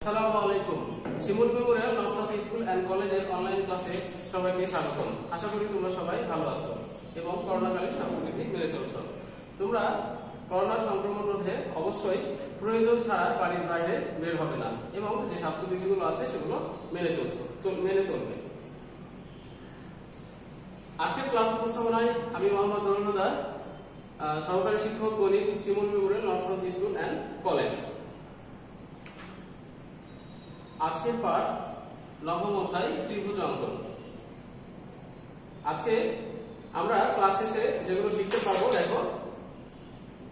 আসসালামু আলাইকুম। শিমুল memorial Naushad school and কলেজের অনলাইন ক্লাসে সবাইকে স্বাগতম। আশা করি তোমরা সবাই ভালো আছো এবং করোনাকালীন স্বাস্থ্যবিধি মেনে চলছো। তোমরা করোনা সংক্রমণ রোধে অবশ্যই প্রয়োজন ছাড়া বাড়ির বাইরে বের হবে না এবং যে স্বাস্থ্যবিধিগুলো আছে সেগুলো মেনে চলবে। আজকের ক্লাস উপস্থাপনায় আমি মোহাম্মদ নুরুল হুদা, সহকারী শিক্ষক গণিত, Shimul memorial Naushad school and college. আজকের পাঠ নবম অধ্যায় ত্রিভুজ অঙ্কন। আজকে আমরা ক্লাস শেষে যেগুলো শিখতে পারবো, দেখো,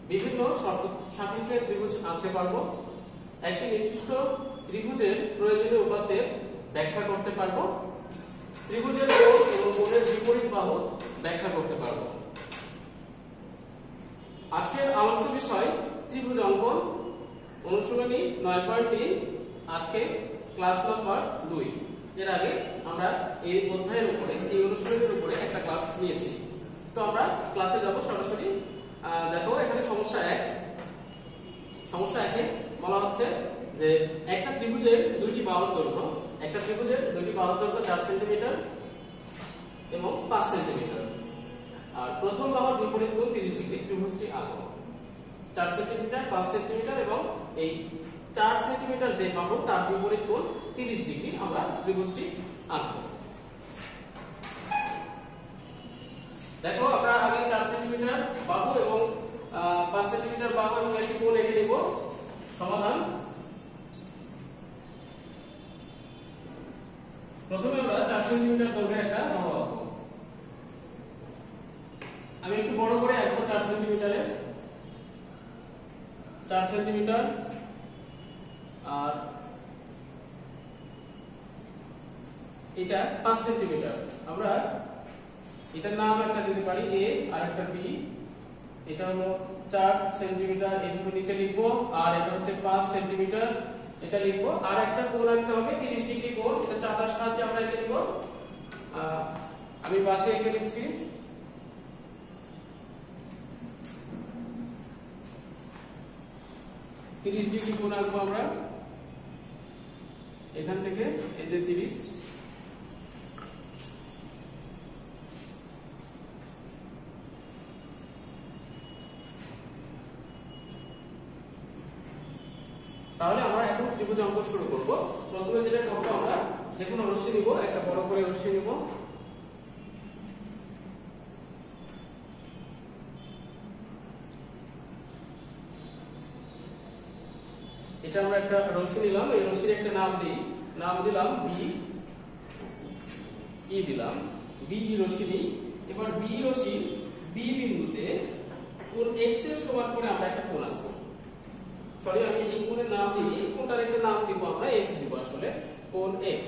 বিভিন্ন শর্ত সাপেক্ষে ত্রিভুজ আঁকতে পারবো, একটি নির্দিষ্ট ত্রিভুজের প্রয়োজনীয় উপাত্তের ব্যাখ্যা করতে পারবো, ত্রিভুজের কোণ এবং কোণের বিপরীত বাহু ব্যাখ্যা করতে পারবো। আজকের আলোচ্য বিষয় ত্রিভুজ অঙ্কন, অনুশীলনী 9.3। আজকে ক্লাস নাম্বার 2। এর আগে আমরা এই অধ্যায়ের উপরে, এই অনুশীলনের উপরে একটা ক্লাস নিয়েছি। তো আমরা ক্লাসে যাব সরাসরি। দেখো, এখানে সমস্যা 1। সমস্যা 1-এ বলা হচ্ছে যে একটা ত্রিভুজের দুইটি বাহুর দৈর্ঘ্য, 4 সেন্টিমিটার এবং 5 সেন্টিমিটার। আর প্রথম বাহুর বিপরীত কোণ 30 ডিগ্রি। ত্রিভুজটি আঁকো। 4 সেন্টিমিটার, 5 সেন্টিমিটার এবং এই 4 সেন্টিমিটার যে বাহু তার বিপরীত কোণ 30 ডিগ্রি। আমরা ত্রিভুজটি আঁকবো। দেখো, আমরা আগে 4 সেন্টিমিটার বাহু এবং 5 সেন্টিমিটার বাহু এবং একটি কোণ এঁকে নেব। সমাধান। প্রথমে আমরা 4 সেন্টিমিটার দৈর্ঘ্যের একটা বাহু আঁকবো। আমি একটু বড় করে আঁকবো। 4 সেন্টিমিটারে 4 সেন্টিমিটার আর এটা 5 সেন্টিমিটার। আমরা এটার নাম একটা দিতে পারি এ আর একটা বি। এটা হলো 4 সেন্টিমিটার, এটুকু নিচে লিখবো। আর এটা হচ্ছে 5 সেন্টিমিটার, এটা লিখবো। আর একটা কোণ আঁকতে হবে 30 ডিগ্রি কোণ। এটা চাঁদার সাহায্যে আমরা এঁকে নিব। আমি পাশে এঁকে নিচ্ছি। তিরিশ ডিগ্রি কোণ আঁকবো আমরা এখান থেকে। এই যে 30, তাহলে আমরা এখন ত্রিভুজ অঙ্কন শুরু করব। প্রথমে যেটা করবো, আমরা যে কোনো রশ্মি নিব, একটা বড় করে রশ্মি নিব। এটা আমরা একটা রশ্মি নিলাম। এই রশ্মির একটা নাম দিলাম বি ই দিলাম। বি রশ্মি। এবার বি রশ্মি বি বিন্দুতে কোণ x এর সমান করে আমরা একটা কোণ আঁকবো। সরি, আমি এই কোণের নাম দিই, এই কোণটার একটা নাম দিব আমরা, x দিব আসলে, কোণ x।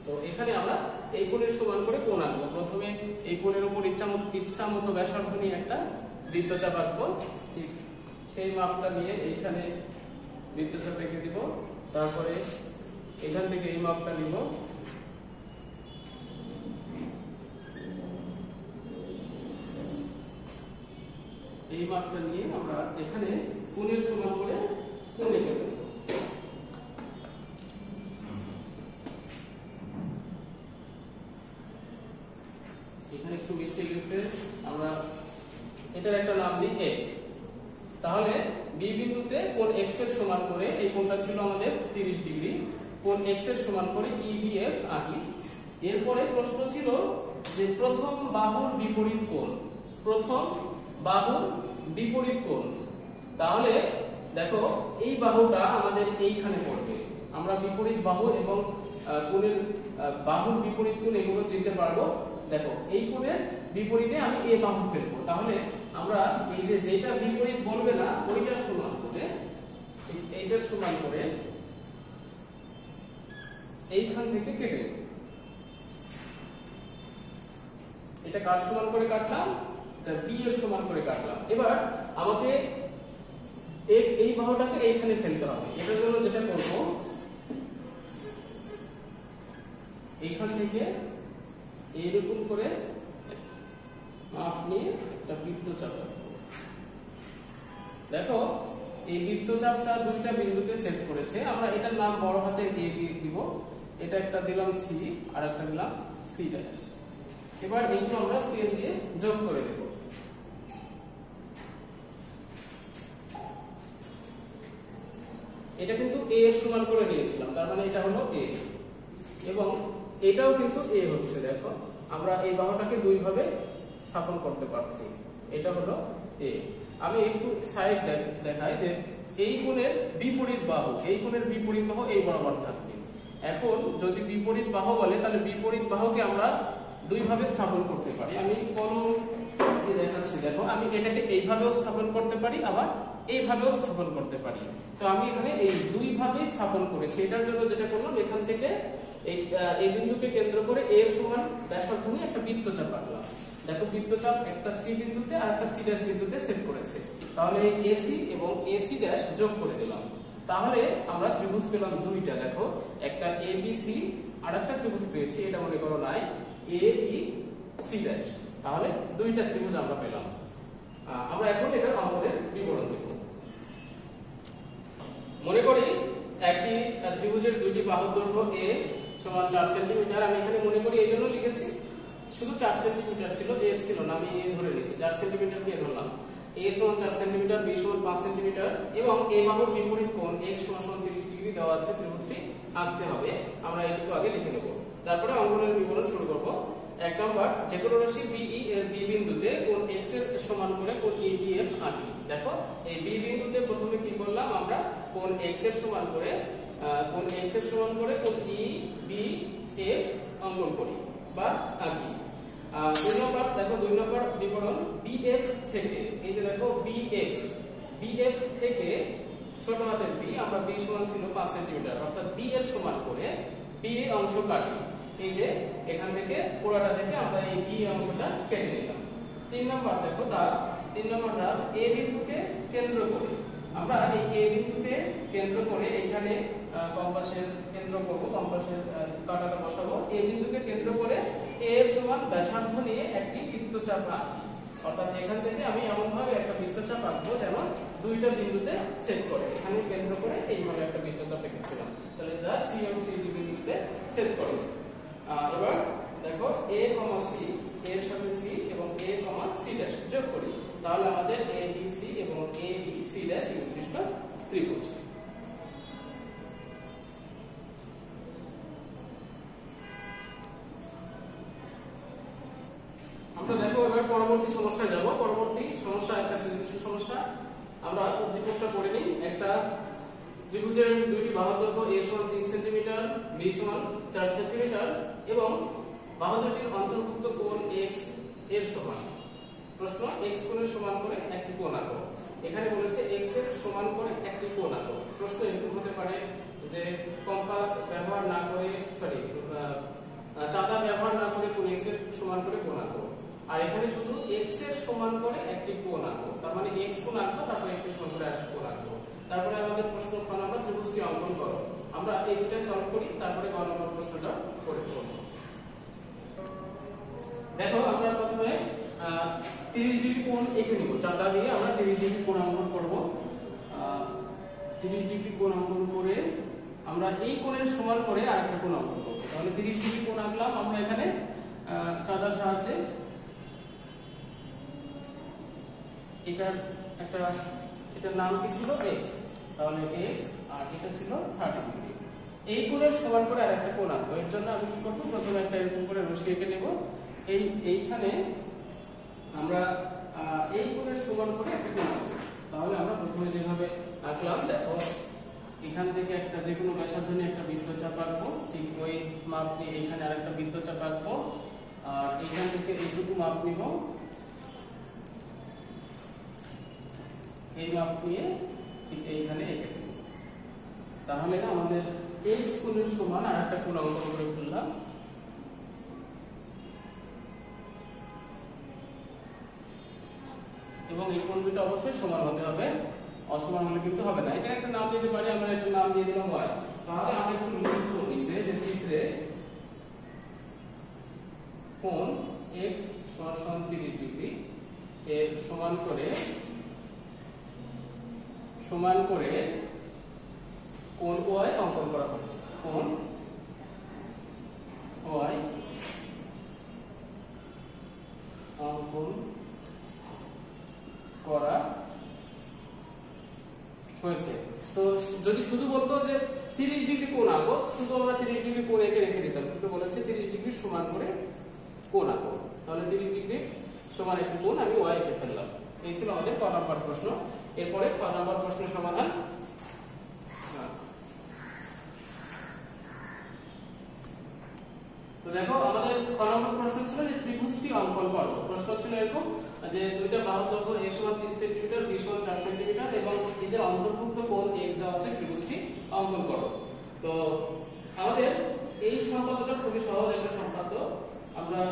তো এখানে আমরা এই কোণের সমান করে কোণ আঁকবো। প্রথমে এই কোণের উপর ইচ্ছা মতো ব্যাসার্ধ নিয়ে একটা বৃত্তচাপ আঁকবো। সেই মাপটা নিয়ে এইখানে বৃত্তচাপ এঁকে দিব। তারপরে এখান থেকে এই মাপটা নিব। এই মাপটা নিয়ে আমরা এখানে কোণের সমান করে কোণ এঁকে দেব। এখানে একটু মিশে গেছে, আমরা এটার একটা নাম দিই এ। তাহলে বি বিন্দুতে কোণ x এর সমান করে, এই কোণটা ছিল আমাদের 30 ডিগ্রি, কোণ x এর সমান করে EBF আঁকি। এরপরে প্রশ্ন ছিল যে প্রথম বাহুর বিপরীত কোণ। প্রথম বাহুর বিপরীত কোণ। তাহলে দেখো, এই বাহুটা আমাদের এইখানে পড়বে। আমরা বিপরীত বাহু এবং কোণের বাহুর বিপরীত কোণ এগুলো চিনতে পারবো। দেখো, এই কোণের বিপরীতে আমি এ বাহু ফেলবো। তাহলে আমরা এই যে যেটা বিপরীত বলবে না, ওইটার সমান করে, এইটার সমান করে এইখান থেকে কেটে নেব। এটা কার সমান করে কাটলাম? এটা বি এর সমান করে কাটলাম। এবার আমাকে এই বাহুটাকে এইখানে ফেলতে হবে। এটার জন্য যেটা করব, এইখান থেকে এইরকম করে মাপ নিয়ে একটা বৃত্তচাপ আঁকবো। দেখো, এই বৃত্তচাপটা দুইটা বিন্দুতে সেট করেছে। আমরা এটার নাম বড় হাতের এ দিয়ে দিব, এটা একটা দিলাম সি আর একটা দিলাম সি ড্যাশ। এবার এইগুলো আমরা স্কেল দিয়ে যোগ করে দেব। এটা কিন্তু এ এর সমান করে নিয়েছিলাম, তার মানে এটা হলো এ, এবং এটাও কিন্তু এ হচ্ছে। দেখো আমরা এই বাহুটাকে দুই ভাবে স্থাপন করতে পারছি, এটা হলো এ। আমি একটু সাইড দেখাই যে এই কোণের বিপরীত বাহু, এই কোণের বিপরীত বাহু এই বরাবর থাকবে। এখন যদি বিপরীত বাহু বলে তাহলে বিপরীত বাহুকে আমরা দুই ভাবে স্থাপন করতে পারি। আমি কলম দিয়ে দেখাচ্ছি, দেখো আমি এটাকে এইভাবেও স্থাপন করতে পারি, আবার এইভাবেও স্থাপন করতে পারি। তো আমি এখানে এই দুই ভাবেই স্থাপন করেছি। এটার জন্য যেটা করলাম, এখান থেকে এই বিন্দুকে কেন্দ্র করে এর সমান ব্যাসার্ধ নিয়ে একটা বৃত্তচাপ আঁকলাম। দেখো বৃত্তচাপ একটা সি বিন্দুতে আর একটা সি ড্যাশ বিন্দুতে সেট করেছে। তাহলে এসি এবং এসি ড্যাশ যোগ করে দিলাম, তাহলে আমরা ত্রিভুজ পেলাম দুইটা। দেখো একটা এ বি সি আর একটা ত্রিভুজ পেয়েছি, এটা মনে করো নাই এ বি সি ড্যাশ, তাহলে দুইটা ত্রিভুজ আমরা পেলাম। আমরা এখন এটার অঙ্কনের বিবরণ দেব। মনে করি একটি ত্রিভুজের দুইটি বাহুর দৈর্ঘ্য এ সমান 4 সেন্টিমিটার। আমি এখানে মনে করি এই জন্য লিখেছি শুধু 4 সেন্টিমিটার ছিল, এ ছিল না, আমি এ ধরে নিয়েছি, 4 সেন্টিমিটার দিয়ে ধরলাম। এ সমান 4 সেন্টিমিটার, বি সমান 5 সেন্টিমিটার, এবং এই বাহুর বিপরীত কোণ x সমান 30 ডিগ্রি দেওয়া আছে। ত্রিভুজটি আঁকতে হবে, আমরা এইটুকু আগে লিখে নেব, তারপরে অঙ্কনের বিবরণ শুরু করব। 1 নম্বর, যেকোনো রাশি BE এর বি বিন্দুতে কোণ x এর সমান করে কোণ EBF আঁকি। দেখো এই বি বিন্দুতে প্রথমে কি করলাম, আমরা কোণ x এর সমান করে কোণ x এর সমান করে কোণ EBF অঙ্কন করি বা আঁকি। 2 নম্বর, দেখো 2 নম্বর বিবরণ, BF থেকে, এই যে দেখো BF থেকে ছোট হাতের b, আমরা b সমান ছিল 5 সেন্টিমিটার, অর্থাৎ b এর সমান করে b এর অংশ কাটি। এই যে এখান থেকে পুরোটা থেকে আমরা এই b অংশটা কেটে নিলাম। 3 নম্বর, দেখো তার 3 নম্বর ধাপ, a বিন্দুকে কেন্দ্র করে আমরা এই a বিন্দুকে কেন্দ্র করে এখানে কম্পাসের কেন্দ্র করব, কম্পাসের কাঁটাটা বসাবো। a বিন্দুকে কেন্দ্র করে a এর সমান ব্যাসার্ধ নিয়ে একটি বৃত্তচাপ আঁকি। অর্থাৎ এখান থেকে আমি এমন ভাবে একটা বৃত্তচাপ আঁকবো যেন দুইটা বিন্দুতে সেট করে, এখানে কেন্দ্র করে এইভাবে একটা বৃত্তচাপ এঁকেছিলাম, তাহলে যা সি এবং সি বিন্দুতে সেট করে। এবার দেখো a, c, এর সাথে c এবং a, c ড্যাশ যোগ করি, তাহলে আমাদের ABC এবং ABC ড্যাশ নির্দিষ্ট ত্রিভুজ। আমরা দেখো এবার পরবর্তী সমস্যায় যাব। পরবর্তী সমস্যা একটা সৃজনশীল সমস্যা, আমরা উদ্দীপকটা করে নিই। একটা ত্রিভুজের দুইটি বাহুর দৈর্ঘ্য a সমান 3 সেন্টিমিটার, b সমান 4 সেন্টিমিটার এবং বাহু দুটির অন্তর্ভুক্ত কোণ x এর সমান। প্রশ্ন, x কোণের সমান করে একটি কোণ আঁকো। এখানে বলেছে x এর সমান করে একটি কোণ আঁকো। প্রশ্ন এরকম হতে পারে যে কম্পাস ব্যবহার না করে, চাঁদা ব্যবহার না করে কোণ x এর সমান করে কোণ আঁকো। আর এখানে শুধু x এর সমান করে একটি কোণ আঁকো, তার মানে x কোণ আঁকবো, তারপর x এর সমান করে আরেকটি কোণ আঁকবো। তারপরে আমাদের প্রশ্ন খ নম্বর, ত্রিভুজটি অঙ্কন করো। আমরা এই দুটো সলভ করি, তারপরে গ নম্বর প্রশ্নটা করে করব। দেখো আমরা প্রথমে 30 ডিগ্রি কোণ এঁকে নিব, চাঁদা দিয়ে আমরা 30 ডিগ্রি কোণ অঙ্কন করব। 30 ডিগ্রি কোণ অঙ্কন করে আমরা এই কোণের সমান করে আরেকটা কোণ অঙ্কন করব। তাহলে 30 ডিগ্রি কোণ আঁকলাম আমরা এখানে চাঁদার সাহায্যে। এটার নাম কি ছিল x, তাহলে x, আর এটা ছিল 30 ডিগ্রি। এই কোণের সমান করে আরেকটা কোণ আঁকবো। এর জন্য আমি কি করব, প্রথমে একটা এরকম করে রশ্মি এঁকে নেব। এইখানে আমরা এই কোণের সমান করে একটা কোণ আঁকবো। তাহলে আমরা প্রথমে যেভাবে আঁকলাম, দেখো এখান থেকে একটা যে কোনো ব্যাসার্ধ নিয়ে একটা বৃত্তচাপ আঁকবো, ঠিক ওই মাপ নিয়ে এখানে আরেকটা বৃত্তচাপ আঁকবো, আর এখান থেকে এইটুকু মাপ নিব, এই মাপ নিয়ে এইখানে এঁকে দেব। তাহলে আমাদের এই কোণের সমান আর একটা কোণ অঙ্কন করে ফেললাম। এবং এই কোণ দুটো অবশ্যই সমান হতে হবে, অসমান হলে কিন্তু হবে না। এখানে একটা নাম দিতে পারি, আমরা একটা নাম দিয়ে দিলাম y। তাহলে আমরা একটু লিখব নিচে যে চিত্রে কোণ x সমান 30 ডিগ্রি এর সমান করে সমান করে কোণ ওয়াই অঙ্কন করা হয়েছে। কোণ ওয়াই অঙ্কন করা হয়েছে। তো যদি শুধু বলতো যে 30 ডিগ্রি কোণ আঁকো, শুধু আমরা 30 ডিগ্রি কোণ এঁকে রেখে দিতাম, কিন্তু বলেছে 30 ডিগ্রি সমান করে কোণ আঁকো, তাহলে 30 ডিগ্রি সমান একটি কোণ আমি ওয়াই এঁকে ফেললাম। এই ছিল আমাদের ক নম্বর প্রশ্ন। এরপরে খ নম্বর প্রশ্ন সমাধান। তো দেখো আমাদের খ নম্বর প্রশ্ন ছিল যে ত্রিভুজটি অঙ্কন করো। প্রশ্ন ছিল এরকম যে দুইটা বাহুর দৈর্ঘ্য a সমান 3 সেন্টিমিটার, b সমান 4 সেন্টিমিটার এবং এদের অন্তর্ভুক্ত কোণ x দেওয়া আছে, ত্রিভুজটি অঙ্কন করো। তো আমাদের এই সংখ্যাটা খুবই সহজ একটা সংখ্যা। তো আমরা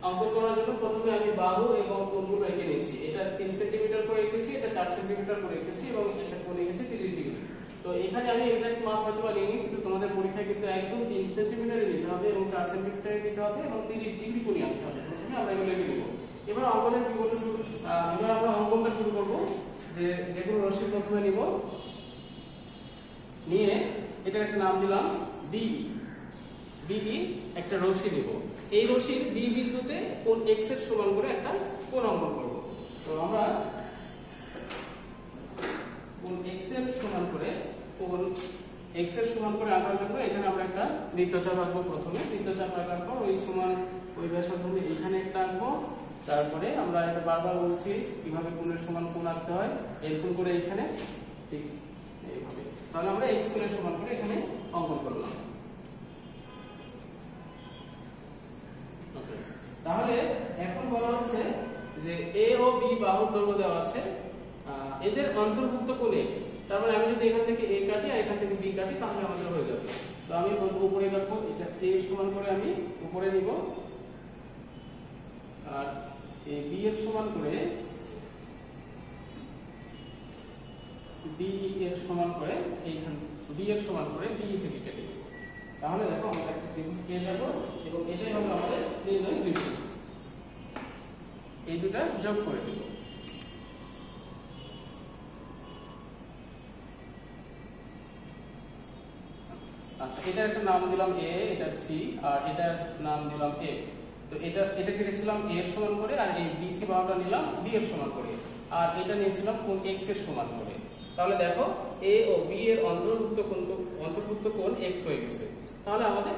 অঙ্কন করার জন্য প্রথমে আমি বাহু এবং কোণগুলো এঁকে নিয়েছি। এটা 3 সেন্টিমিটার করে এঁকেছি, এটা 4 সেন্টিমিটার করে এঁকেছি এবং এটা কোণ এঁকেছি 30 ডিগ্রি। তো এখানে আমি এক্সাক্ট মাপ হয়তো বা নিইনি, কিন্তু তোমাদের পরীক্ষায় কিন্তু একদম 3 সেন্টিমিটারে নিতে হবে এবং 4 সেন্টিমিটারে নিতে হবে এবং 30 ডিগ্রি কোণে আনতে হবে। প্রথমে আমরা এগুলো লিখে দেব। এবার অঙ্কনের বিবরণ শুরু। এবার আমরা অঙ্কনটা শুরু করব। যে কোনো রশ্মি প্রথমে নিব, নিয়ে এটার একটা নাম দিলাম বিই। বিই একটা রশ্মি নিব। এই রশ্মির বি বিন্দুতে কোণ x এর সমান করে একটা কোণ অঙ্কন করব। তো আমরা কোণ x এর সমান করে আঁকার জন্য এখানে আমরা একটা বৃত্তচাপ আঁকবো। প্রথমে বৃত্তচাপ আঁকার পর ওই সমান ওই ব্যাসার্ধ এখানে একটা আঁকবো। তারপরে আমরা এটা বারবার বলছি কিভাবে কোণের সমান কোণ আঁকতে হয়, এরকম করে এখানে ঠিক এইভাবে। তাহলে আমরা x কোণের সমান করে এখানে অঙ্কন করলাম। তাহলে এখন বলা হচ্ছে যে a ও b বাহুর দৈর্ঘ্য দেওয়া আছে, এদের অন্তর্ভুক্ত কোণ x। তার মানে আমি যদি এখান থেকে a কাটি আর এখান থেকে b কাটি তাহলে আমাদের হয়ে যাবে। তো আমি উপরে কাটবো, এটা a সমান করে আমি উপরে নিব আর এই b এর সমান করে এইখান b এর সমান করে b থেকে কেটে দেব। তাহলে দেখো আমরা একটা ত্রিভুজ পেয়ে যাব এবং এটাই হবে আমাদের নির্ণয় ত্রিভুজ। এই দুটো যোগ করে দেব। আচ্ছা, এটা একটা নাম দিলাম a, এটা c আর এটার নাম দিলাম f। তো এটা কেটেছিলাম a এর সমান করে আর এই bc বাহুটা নিলাম b এর সমান করে আর এটা নিয়েছিলাম কোণ x এর সমান করে। তাহলে দেখো a ও b এর অন্তর্ভুক্ত কোণ x হয়ে গেছে। তাহলে আমাদের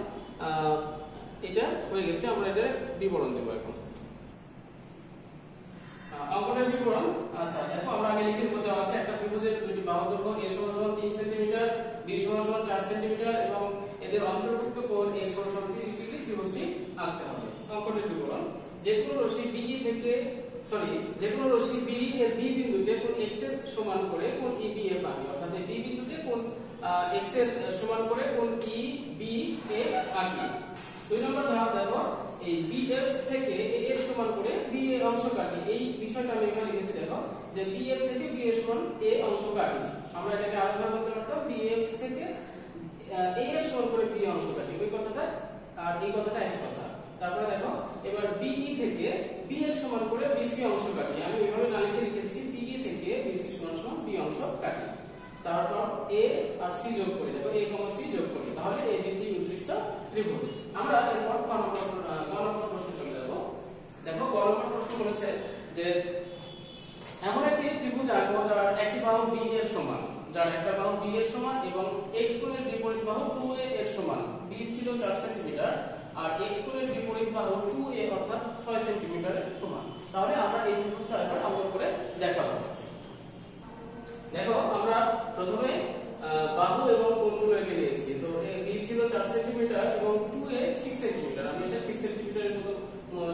এটা হয়ে গেছে। আমরা এটার বিবরণ দেব এখন। অঙ্কনের বিবরণ। আচ্ছা দেখো আমরা আগে লিখে দেব। দেওয়া আছে একটা ত্রিভুজের দুটি বাহু দৈর্ঘ্য a সমান 3 সেন্টিমিটার, b সমান 4 সেন্টিমিটার এবং এদের অন্তর্ভুক্ত কোণ x সমান 30 ডিগ্রি, ত্রিভুজটি আঁকতে হবে। অঙ্কনের বিবরণ। যে কোনো রশ্মি b এর b বিন্দুতে কোণ x এর সমান করে কোণ EBF আঁকি, অর্থাৎ এই b বিন্দুতে কোণ x এর সমান করে কোণ EBF আঁকি। 2 নম্বর ধাপ দেখো এই BF থেকে A এর সমান করে B এর অংশ কাটি। এই বিষয়টা আমি এখানে লিখেছি। দেখো যে BF থেকে B এর সমান A অংশ কাটি। আমরা এটাকে আলাদা করতে পারতাম BF থেকে A এর সমান করে B অংশ কাটি। ওই কথাটা আর এই কথাটা একই কথা। তারপরে দেখো এবার BE থেকে B এর সমান করে BC অংশ কাটি। আমি ওইভাবে না লিখে লিখেছি BE থেকে BC সমান B অংশ কাটি। তারপর A আর C যোগ করি। দেখো A, C যোগ করি, তাহলে ABC উদ্দৃষ্ট ত্রিভুজ। আমরা এরপর গ নম্বর প্রশ্ন চলে যাব। দেখো গ নম্বর প্রশ্ন বলেছে যে এমন একটি ত্রিভুজ আঁকো যার একটি বাহু b এর সমান, এবং x কোণের বিপরীত বাহু 2a এর সমান। b ছিল 4 সেন্টিমিটার আর x কোণের বিপরীত বাহু 2a অর্থাৎ 6 সেন্টিমিটারের সমান। তাহলে আমরা এই ত্রিভুজটা এবার অঙ্কন করে দেখাবো। দেখো আমরা প্রথমে বাহু এবং কোণগুলো এঁকে নিয়েছি। তো b ছিল 4 সেন্টিমিটার এবং 2a 6 সেন্টিমিটার। আমি এটা 6 সেন্টিমিটারের মতো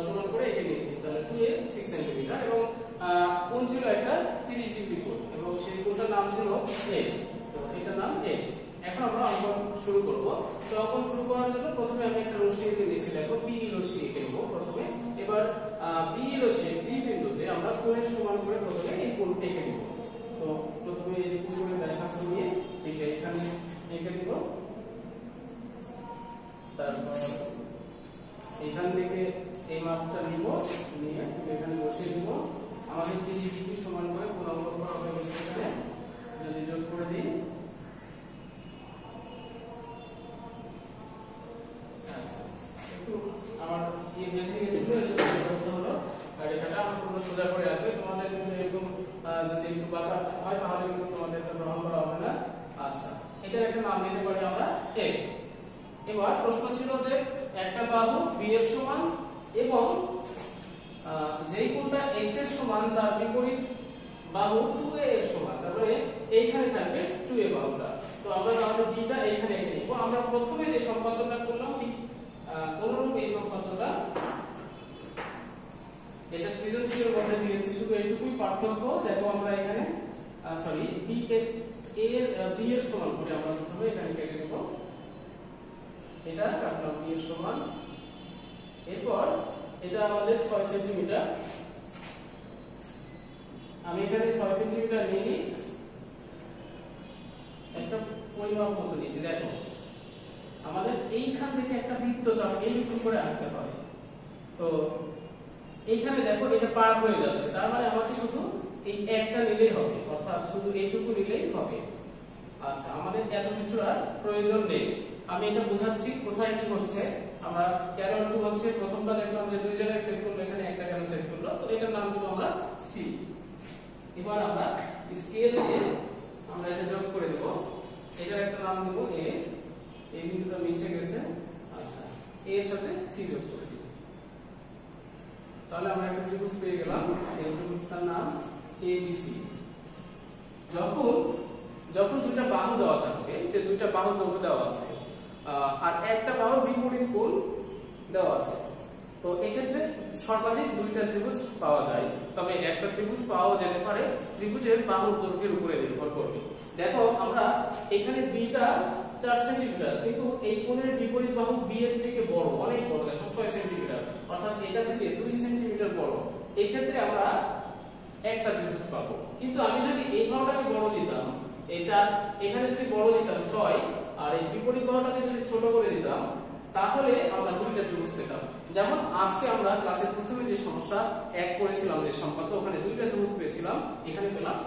সমান করে এঁকে নিয়েছি। তাহলে 2a 6 সেন্টিমিটার এবং কোণ ছিল একটা 30 ডিগ্রি কোণ এবং সেই কোণটার নাম ছিল x। তো এটার নাম x। এখন আমরা অঙ্কন শুরু করব। তো অঙ্কন শুরু করার জন্য প্রথমে আমি একটা রশ্মি এঁকে নিয়েছি। দেখো b রশ্মি এঁকে নেব প্রথমে। এবার b রশ্মি b বিন্দুতে আমরা কোণের সমান করে প্রথমে এই কোণ এঁকে নেব। তো প্রথমে এই কোণের ব্যাসার্ধ নিয়ে ঠিক এখানে এঁকে দেব। তারপর এখান থেকে এই মাপটা নিব, নিয়ে এখানে বসিয়ে দেব। আমাদের 30 ডিগ্রি সমান করে কোণ অঙ্কন করা হয়ে গেছে এখানে। যদি যোগ করে দিই, আচ্ছা একটু আমার বেঁধে গেছিল, ব্যবস্থা হলো রেখাটা আমি পুরো সোজা করে রাখবে। তোমাদের কিন্তু এরকম যদি একটু বাঁকা হয় তাহলে কিন্তু তোমাদের গ্রহণ করা হবে না। আচ্ছা, এটার একটা নাম দিতে পারি আমরা এফ। এবার প্রশ্ন ছিল যে একটা বাহু বি এর সমান এবং যেই কোণটা x এর সমান তার বিপরীত বাহু 2a এর সমান, তারপরে এইখানে থাকবে 2a বাহুটা। তো আমরা তাহলে b টা এইখানে এঁকে নিব। আমরা প্রথমে যে সম্পাদকটা করলাম ঠিক অনুরূপ এই সম্পাদকটা, এটা সৃজনশীলের মধ্যে দিয়েছি, শুধু এইটুকুই পার্থক্য। দেখো আমরা এখানে সরি b এর b এর সমান করে আমরা প্রথমে এখানে কেটে নেব, এটা কাটলাম b এর সমান। এরপর এটা আমাদের 6 সেন্টিমিটার, আমি এখানে 6 সেন্টিমিটার নিয়ে একটা পরিমাপ মতো নিয়েছি। দেখো আমাদের এইখান থেকে একটা বৃত্তচাপ এইরকম করে আঁকতে হয়। তো এইখানে দেখো এটা পার হয়ে যাচ্ছে, তার মানে আমাকে শুধু এই একটা নিলেই হবে, অর্থাৎ শুধু এইটুকু নিলেই হবে। আচ্ছা, আমাদের এত কিছু আর প্রয়োজন নেই। আমি এটা বোঝাচ্ছি কোথায় কি হচ্ছে। আমরা কেন একটু হচ্ছে, প্রথমটা দেখলাম যে দুই জায়গায় সেট করলো, এখানে একটা কেন সেট করলো, তো এটার নাম দেব আমরা সি। এবার আমরা স্কেল দিয়ে আমরা এটা যোগ করে দেব, এটার একটা নাম দেব এ। এই বিন্দুটা মিশে গেছে, আচ্ছা এ এর সাথে সি যোগ করে দিই, তাহলে আমরা একটা ত্রিভুজ পেয়ে গেলাম। এই ত্রিভুজটার নাম এবিসি। যখন দুইটা বাহু দেওয়া থাকবে, যে দুইটা বাহু দৈর্ঘ্য দেওয়া আছে আর একটা বাহুর বিপরীত কোণ দেওয়া আছে, তো এক্ষেত্রে সর্বাধিক দুইটা ত্রিভুজ পাওয়া যায়। তবে একটা ত্রিভুজ পাওয়া যেতে পারে ত্রিভুজের বাহুর দৈর্ঘ্যের উপরে নির্ভর করবে। দেখো আমরা এখানে বিটা 4 সেন্টিমিটার, কিন্তু এই কোণের বিপরীত বাহু বি এর থেকে বড়, অনেক বড়, দেখো 6 সেন্টিমিটার, অর্থাৎ এটা থেকে 2 সেন্টিমিটার বড়। এই ক্ষেত্রে আমরা একটা ত্রিভুজ পাবো। কিন্তু আমি যদি এই বাহুটাকে বড় দিতাম, এই 4 এখানে যদি বড় দিতাম 6, আর এই বিপরীত বাহুটাকে যদি ছোট করে দিতাম, তাহলে আমরা দুইটা ত্রিভুজ পেতাম। যেমন আজকে আমরা ক্লাসের প্রথমে যে সমস্যা 1 করেছিলাম, যে সম্পর্ক, ওখানে দুইটা ত্রিভুজ পেয়েছিলাম, এখানে পেলাম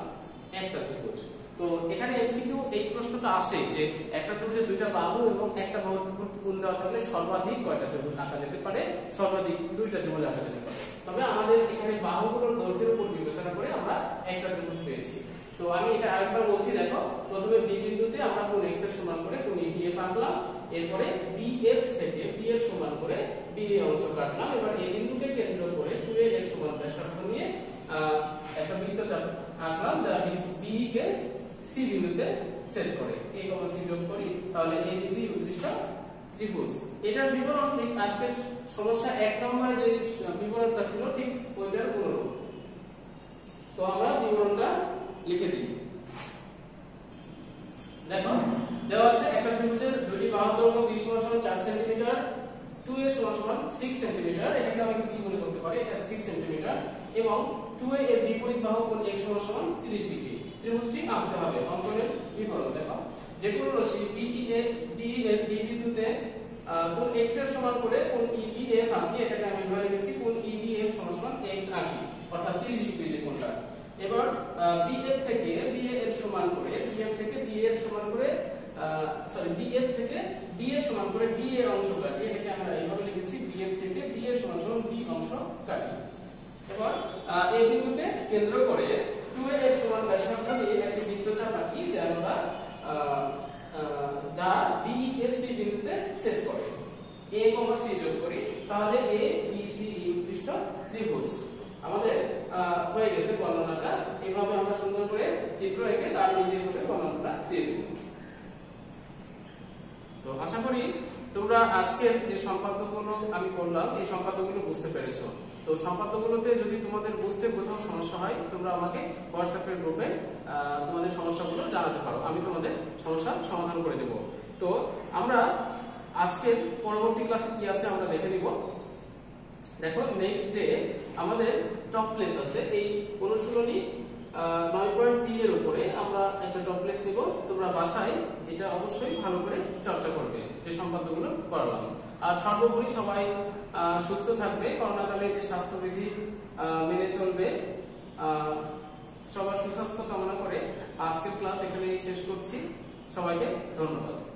একটা ত্রিভুজ। তো এখানে এমসিকিউ এই প্রশ্নটা আসে যে একটা ত্রিভুজের দুইটা বাহু এবং একটা বাহুর বিপরীত কোণ দেওয়া থাকলে সর্বাধিক কয়টা ত্রিভুজ আঁকা যেতে পারে? সর্বাধিক দুইটা ত্রিভুজ আঁকা যেতে পারে। তবে আমাদের এখানে বাহুগুলোর দৈর্ঘ্যের উপর বিবেচনা করে আমরা একটা ত্রিভুজ পেয়েছি। তো আমি এটা আরেকবার বলছি, দেখো প্রথমে বি বিন্দুতে আমরা কোণ x এর সমান করে কোণ EB আঁকলাম, এরপরে BF থেকে B এর সমান করে BA অংশ কাটলাম। এবার এই বিন্দুকে কেন্দ্র করে 2a এর সমান ব্যাসার্ধ নিয়ে একটা বৃত্তচাপ আঁকলাম, যা B কে C বিন্দুতে ছেদ করে। এই কমা C যোগ করি, তাহলে ABC উদ্দিষ্ট ত্রিভুজ। এটার বিবরণ ঠিক আজকের সমস্যা 1 নম্বরে যে বিবরণটা ছিল ঠিক ওইটার অনুরূপ। তো আমরা বিবরণটা লিখে দিই। দেখো দেওয়া আছে একটা ত্রিভুজের দুটি বাহুর দৈর্ঘ্য b = 4 সেন্টিমিটার, 2a = 6 সেন্টিমিটার, এটাকে আমি কি মনে করতে পারি, এটা 6 সেন্টিমিটার, এবং 2a এর বিপরীত বাহু কোণ x = 30 ডিগ্রি। ত্রিভুজটি আঁকতে হবে। অঙ্কনের বিবরণ দেখো, যে কোণ রশ্মি BE এর B বিন্দুতে কোণ x এর সমান করে কোণ EBF আঁকি, এটাকে আমি ধরে নিয়েছি কোণ EBF = x আঁকি, অর্থাৎ 30 ডিগ্রি যে কোণটা। এবার BF থেকে BA এর সমান করে BF থেকে BA এর সমান করে BF থেকে B এর সমান করে BA অংশ কাটি, এটাকে আমরা এইভাবে লিখেছি BF থেকে BA = B অংশ কাটি। এবার এই বিন্দুকে কেন্দ্র করে 2a এর সমান ব্যাসার্ধ নিয়ে একটি বৃত্তচাপ আঁকি, যা আমরা যা B কে C বিন্দুতে ছেদ করে। A, C যোগ করি, তাহলে ABC উদ্দিষ্ট ত্রিভুজ আমাদের হয়ে গেছে বর্ণনাটা। এইভাবে আমরা সুন্দর করে চিত্র এঁকে তার নিচে করে বর্ণনাটা দিয়ে দেব। তো আশা করি তোমরা আজকের যে সম্পাদ্যগুলো আমি করলাম, এই সম্পাদ্যগুলো বুঝতে পেরেছো। তো সম্পাদ্যগুলোতে যদি তোমাদের বুঝতে কোথাও সমস্যা হয়, তোমরা আমাকে হোয়াটসঅ্যাপের গ্রুপে তোমাদের সমস্যাগুলো জানাতে পারো, আমি তোমাদের সমস্যার সমাধান করে দেব। তো আমরা আজকের পরবর্তী ক্লাসে কি আছে আমরা দেখে নিব। দেখো নেক্সট ডে আমাদের টপ প্লেস আছে, এই অনুশীলনী 9.3 এর উপরে আমরা একটা টপ প্লেস নিব। তোমরা বাসায় এটা অবশ্যই ভালো করে চর্চা করবে, যে সম্পাদ্যগুলো করালাম। আর সর্বোপরি সবাই সুস্থ থাকবে, করোনাকালে যে স্বাস্থ্যবিধি মেনে চলবে। সবার সুস্বাস্থ্য কামনা করে আজকের ক্লাস এখানেই শেষ করছি। সবাইকে ধন্যবাদ।